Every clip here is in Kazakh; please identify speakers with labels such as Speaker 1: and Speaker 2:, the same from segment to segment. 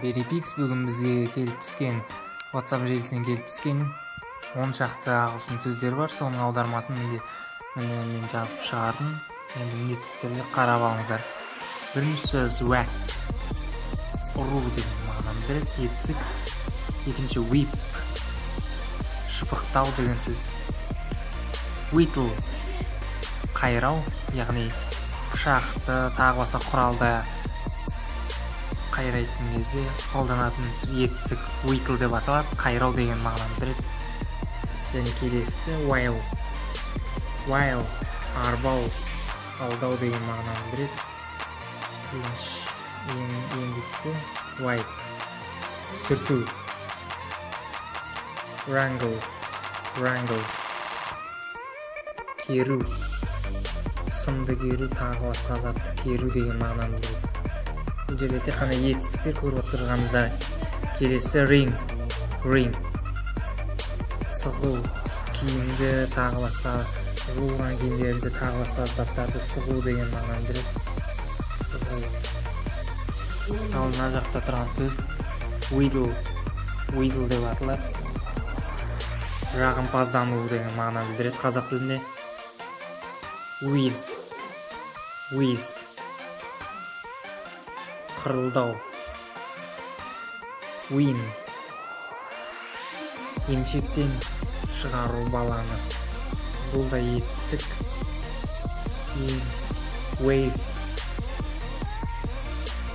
Speaker 1: Берипикс бүгін бізге келіп түскен WhatsApp желісінен келіп түскен 10 шақты ағылшын сөздер бар. Соның аудармасын мен жазып шығардым. Енді міндетті түрде қарап алыңыздар. Бірінші сөз whack, ұру деген мағынаны білдіреді, етсік. Екінші whip, шыпықтау деген сөз. Whittle, қайрау, яғни пышақты тағы басқа құралда қайрайтын кезде қолданатын етсік whittle деп аталады. Қайрау деген мағынаны білдіреді. Және келесі while, арбау, алдау деген мағынаны білдіреді. Ендігісі wipe, сүрту. Wrangle, керу, сымды керу, тағы басқа затты керу деген мағынаны білдіреді. Бұл жерде тек қана етістіктер көріп отырғанымызда. Келесі ring, сығу, киімді тағы басқа жуылған киімдерді тағы басқа заттарды сығу деген мағынаны білдіреді. Ал мына жақта тұрған сөз wheedle деп аталады. Жағымпаздану деген мағынаны білдіреді қазақ тілінде. Wheeze, қырылдау. Wean, емшектен шығару баланы. Бұл да етістік. Wave,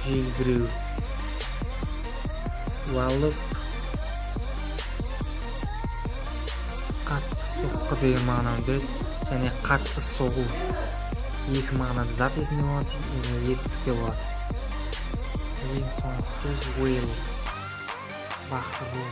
Speaker 1: желбіреу. Wallop, қатты соққы деген мағынаны білдіреді. Және қатты соғу. Екі мағынада зат есінде болады, етістікте болады. Ең соңғы сөз whale, бақыру.